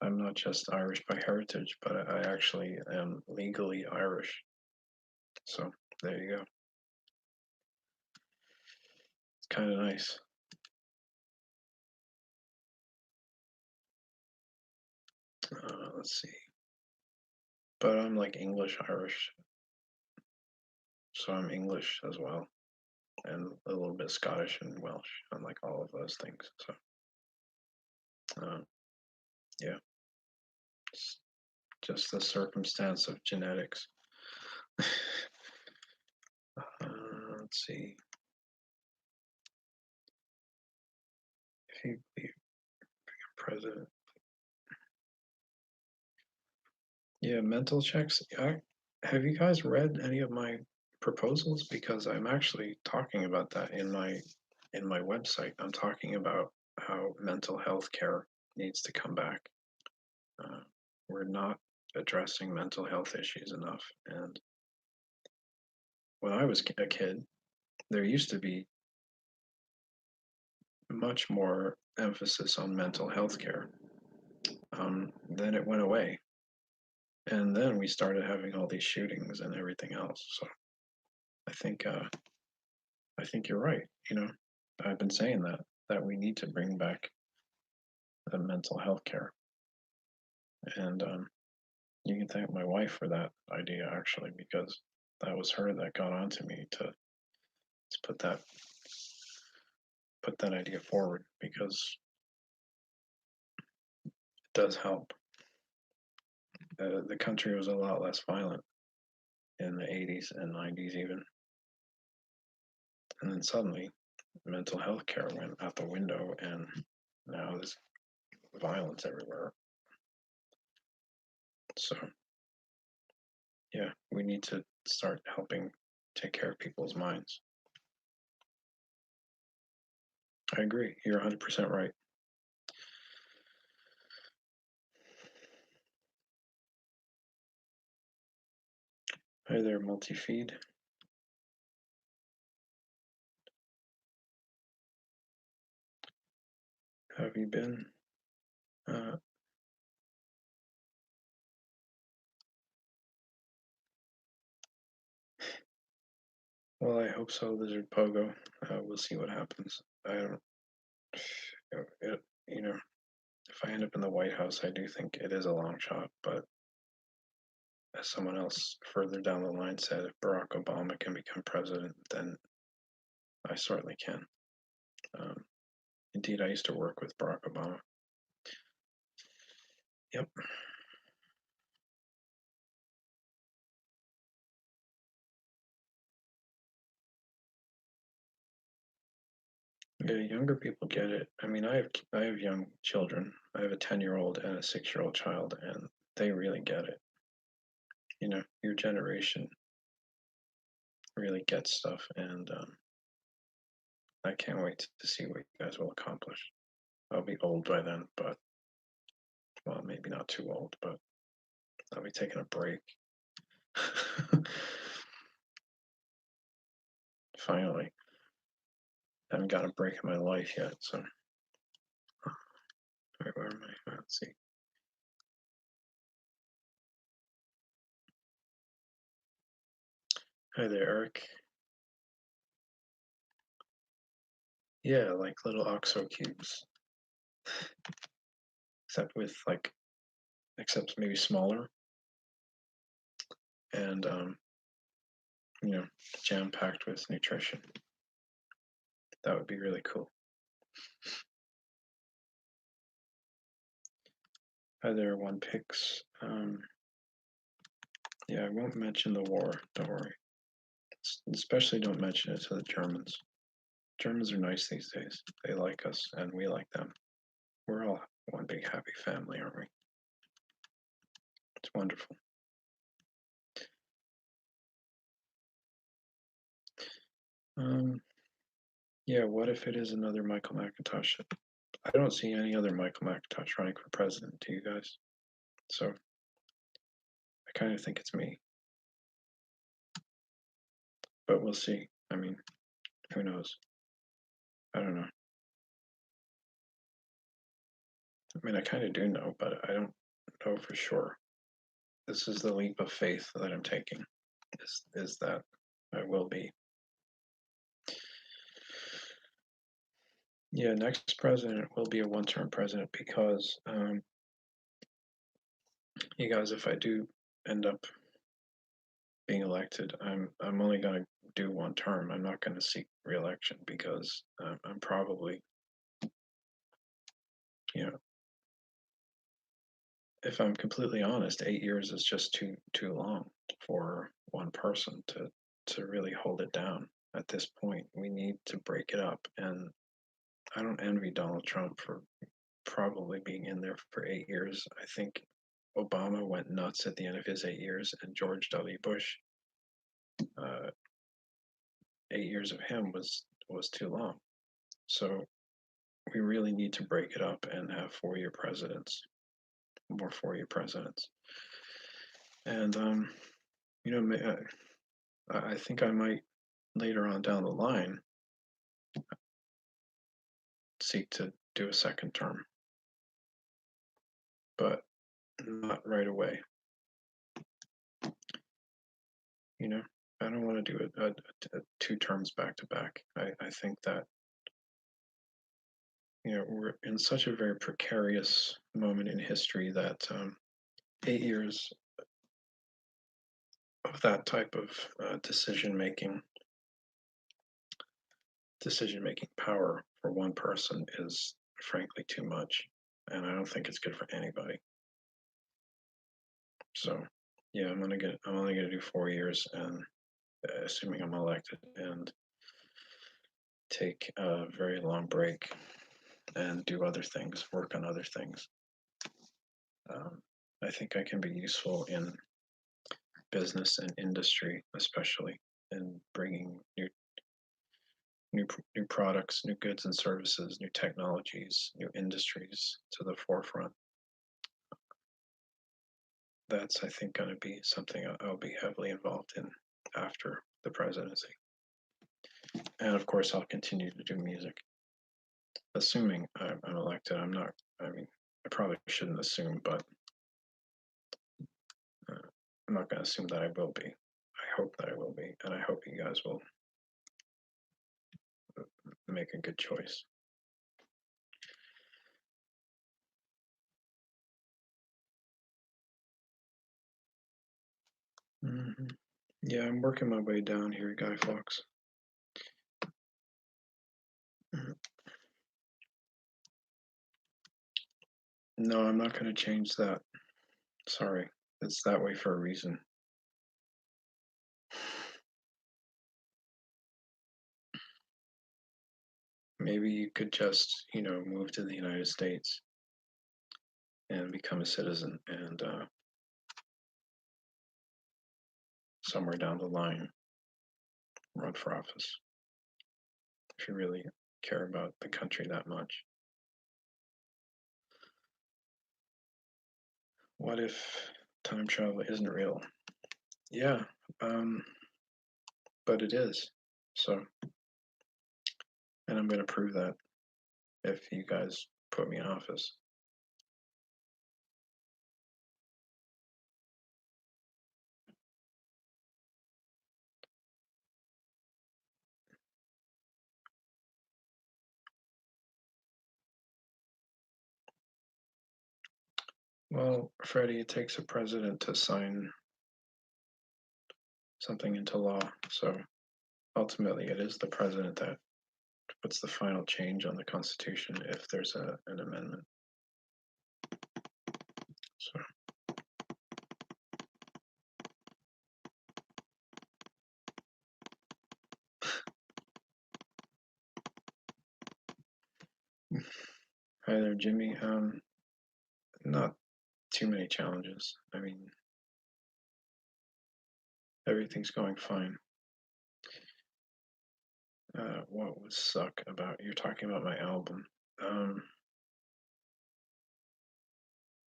I'm not just Irish by heritage, but I actually am legally Irish. So there you go. It's kind of nice. Let's see. But I'm like English Irish, so I'm English as well, and a little bit Scottish and Welsh, unlike all of those things. So yeah, it's just the circumstance of genetics. Let's see. If he be president, yeah, mental checks. Have you guys read any of my proposals? Because I'm actually talking about that in my website. I'm talking about how mental health care needs to come back. Uh, we're not addressing mental health issues enough. And when I was a kid, there used to be much more emphasis on mental health care. Then it went away, and then we started having all these shootings and everything else. So I think I think you're right. You know, I've been saying that we need to bring back the mental health care, and you can thank my wife for that idea actually, because that was her that got onto me to put that idea forward, because it does help. The country was a lot less violent in the 80s and 90s even, and then suddenly mental health care went out the window, and now there's violence everywhere. So yeah, we need to start helping take care of people's minds. I agree. You're 100% right. Hi there, multi-feed. How have you been? Uh, Well, I hope so, Lizard Pogo. We'll see what happens. I don't, it, you know, if I end up in the White House, I do think it is a long shot. But as someone else further down the line said, if Barack Obama can become president, then I certainly can. Um, Indeed, I used to work with Barack Obama. Yep. Yeah, younger people get it. I mean, I have young children. I have a 10-year-old and a 6-year-old child, and they really get it. Your generation really gets stuff, and I can't wait to see what you guys will accomplish. I'll be old by then, but well, maybe not too old, but I'll be taking a break. Finally, I haven't got a break in my life yet, so. Wait, where am I? Let's see. Hi there, Eric. Yeah, like little OXO cubes, except with except maybe smaller and you know, jam packed with nutrition. That would be really cool. Hi there, One Pix. Yeah, I won't mention the war. Don't worry. Especially don't mention it to the Germans. Germans are nice these days. They like us, and we like them. We're all one big happy family, aren't we? It's wonderful. Um, yeah, what if it is another Michael Macintosh? I don't see any other Michael Macintosh running for president. Do you guys? So I kind of think it's me, but we'll see. I mean, who knows? I don't know. I mean, I kind of do know, but I don't know for sure. This is the leap of faith that I'm taking. Is that I will be. Yeah, next president will be a one-term president because you guys, if I do end up being elected, I'm only going to do one term. I'm not going to seek re-election because I'm probably, you know, if I'm completely honest, 8 years is just too long for one person to really hold it down. At this point, we need to break it up, and I don't envy Donald Trump for probably being in there for 8 years. I think Obama went nuts at the end of his 8 years, and George W. Bush, uh, 8 years of him was too long. So we really need to break it up and have 4-year presidents, more 4-year presidents. And you know, I think I might later on down the line seek to do a second term, but not right away. You know, I don't want to do two terms back to back. I think that we're in such a very precarious moment in history that 8 years of that type of decision making power for one person is frankly too much, and I don't think it's good for anybody. So yeah, I'm only gonna do 4 years, and assuming I'm elected, and take a very long break and do other things, work on other things. Um, I think I can be useful in business and industry, especially in bringing new products, new goods and services, new technologies, new industries to the forefront. That's, I think, going to be something I'll be heavily involved in after the presidency. And of course, I'll continue to do music, assuming I'm elected. I'm not. I mean, I probably shouldn't assume, but uh, I'm not going to assume that I will be. I hope that I will be, and I hope you guys will make a good choice. Hmm. Yeah, I'm working my way down here, Guy Fawkes. Mhm. No, I'm not going to change that. Sorry, it's that way for a reason. Maybe you could just, move to the United States and become a citizen, and somewhere down the line, run for office if you really care about the country that much. What if time travel isn't real? Yeah, um, but it is. So, and I'm going to prove that if you guys put me in office. Well, Freddie, it takes a president to sign something into law. So ultimately, it is the president that puts the final change on the Constitution if there's an amendment. So, hi there, Jimmy. Not too many challenges. I mean, everything's going fine. What would suck about you're talking about my album? Um,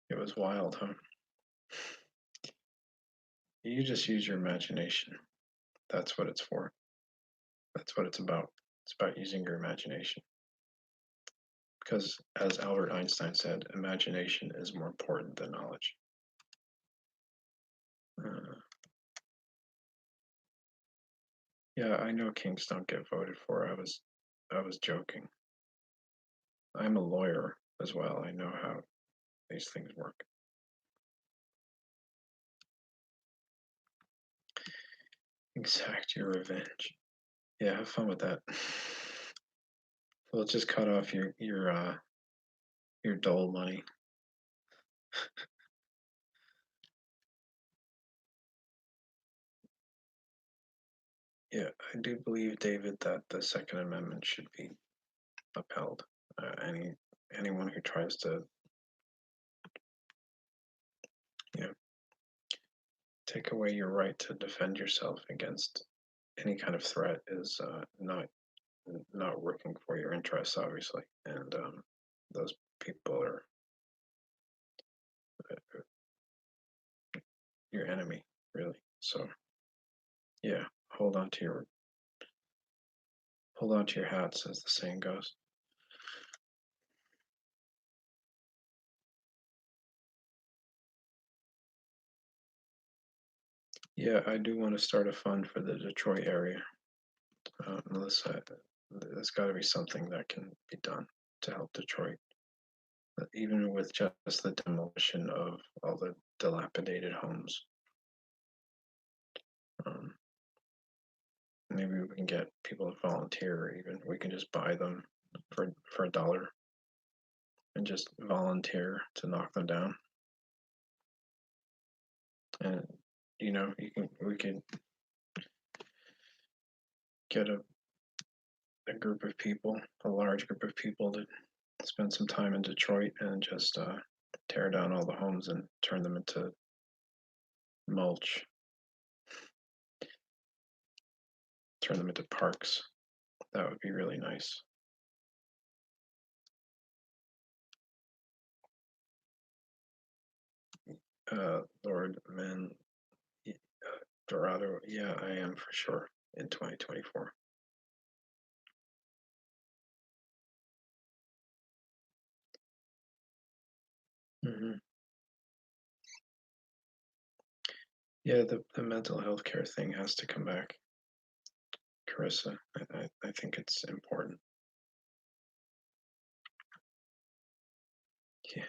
it was wild, huh? You just use your imagination. That's what it's for. That's what it's about. It's about using your imagination. Because, as Albert Einstein said, imagination is more important than knowledge. Uh, yeah, I know kings don't get voted for. I was joking. I'm a lawyer as well. I know how these things work. Exact your revenge. Yeah, have fun with that. We'll just cut off your dole money. Yeah, I do believe, David, that the Second Amendment should be upheld. Anyone who tries to, you know, take away your right to defend yourself against any kind of threat is not working for your interests, obviously, and those people are your enemy, really. So yeah, hold on to your hold on to your hats, as the saying goes. Yeah, I do want to start a fund for the Detroit area. Melissa, there's got to be something that can be done to help Detroit, even with just the demolition of all the dilapidated homes. Um, maybe we can get people to volunteer, or even we can just buy them for $1 and just volunteer to knock them down. And we can get a group of people, a large group of people, to spend some time in Detroit and just tear down all the homes and turn them into mulch, turn them into parks. That would be really nice. Lord, man, Dorado, yeah, I am for sure in 2024. Hmm. Yeah, the mental health care thing has to come back. Carissa. I think it's important. Yeah.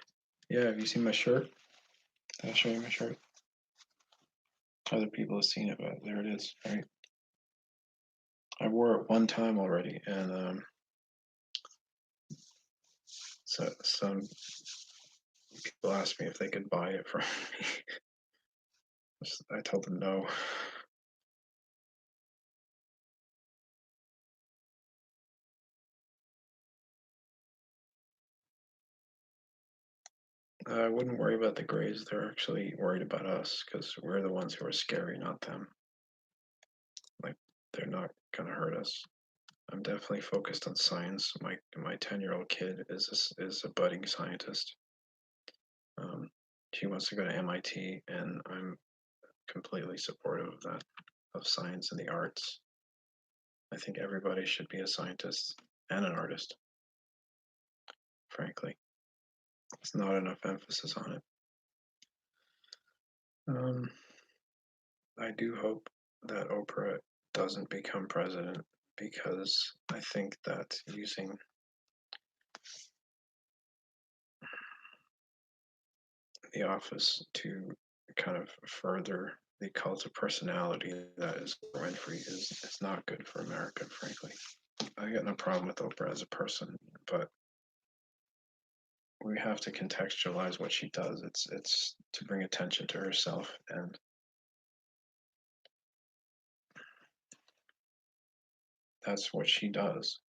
Yeah, have you seen my shirt? I'll show you my shirt. Other people have seen it, but there it is, right? I wore it one time already, and so some people asked me if they could buy it from me. I told them no. I wouldn't worry about the Greys. They're actually worried about us because we're the ones who are scary, not them. Like they're not gonna hurt us. I'm definitely focused on science. My 10-year-old kid is a budding scientist. Um, she wants to go to MIT, and I'm completely supportive of that, of science and the arts. I think everybody should be a scientist and an artist. Frankly, there's not enough emphasis on it. Um, I do hope that Oprah doesn't become president because I think that using the office to kind of further the cult of personality that is Winfrey is not good for America, frankly. I got no problem with Oprah as a person, but we have to contextualize what she does. It's to bring attention to herself, and that's what she does.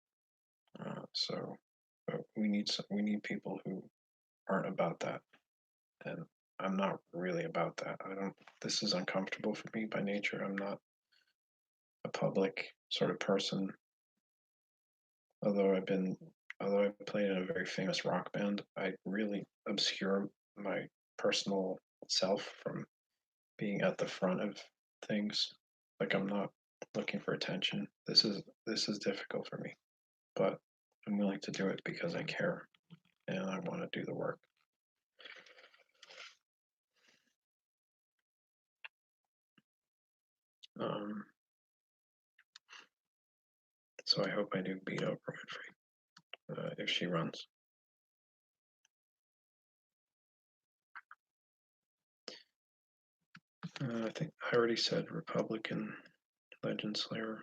So, but we need people who aren't about that, and I'm not really about that. I don't. This is uncomfortable for me by nature. I'm not a public sort of person. Although I've been, although I played in a very famous rock band, I really obscure my personal self from being at the front of things. Like I'm not looking for attention. This is difficult for me, but I'm willing to do it because I care and I want to do the work. Um, so I hope I do beat Oprah Winfrey if she runs. I think I already said Republican Legend Slayer.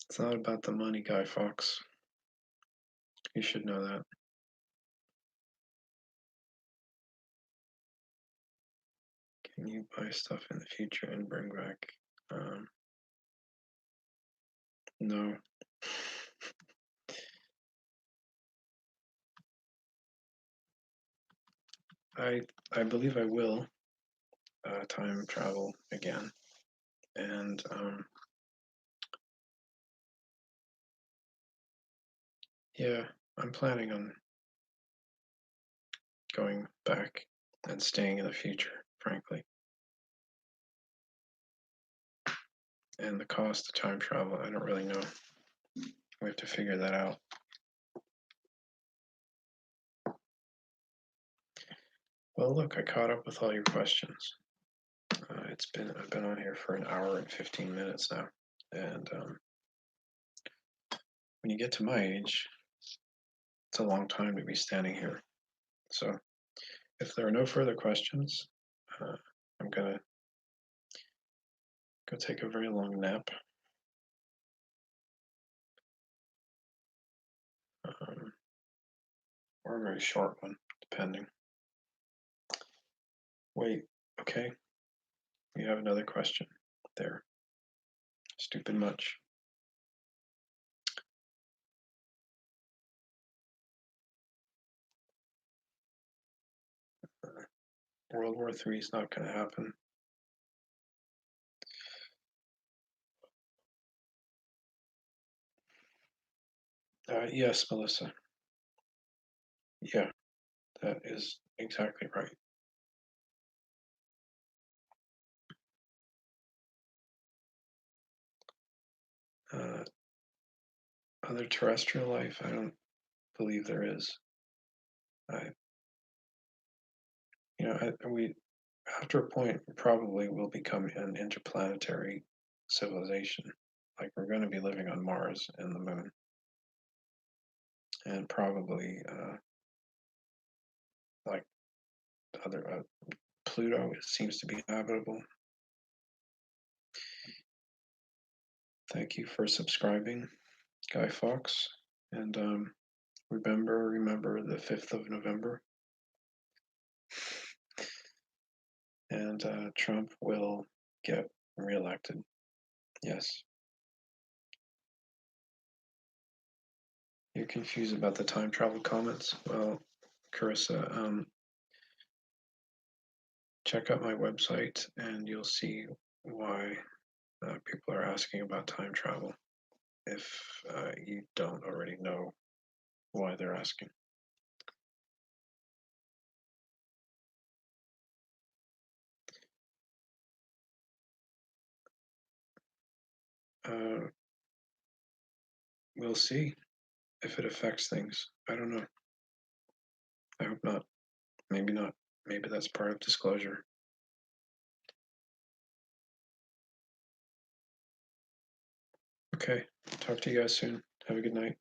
It's not about the money, Guy Fawkes. You should know that. Can you buy stuff in the future and bring back? Um, no. I I believe I will time travel again, and yeah, I'm planning on going back and staying in the future, frankly. And the cost of time travel, I don't really know. We have to figure that out. Well, look, I caught up with all your questions. I've been on here for an hour and 15 minutes now, and when you get to my age, it's a long time to be standing here. So, if there are no further questions, uh, I'm gonna go take a very long nap. Um, or a very short one, depending. Wait, okay, we have another question there. Stupid much. World War III is not going to happen. Yes, Melissa. Yeah, that is exactly right. Uh, Other terrestrial life, I don't believe there is. I we after a point probably will become an interplanetary civilization. Like we're going to be living on Mars and the Moon, and probably like other Pluto seems to be habitable. Thank you for subscribing, Guy Fawkes, and remember the 5th of November, and Trump will get reelected. Yes. You're confused about the time travel comments? Well, Carissa, check out my website and you'll see why people are asking about time travel if you don't already know why they're asking. Uh, we'll see if it affects things. I don't know. I hope not. Maybe not. Maybe that's part of disclosure. Okay. Talk to you guys soon. Have a good night.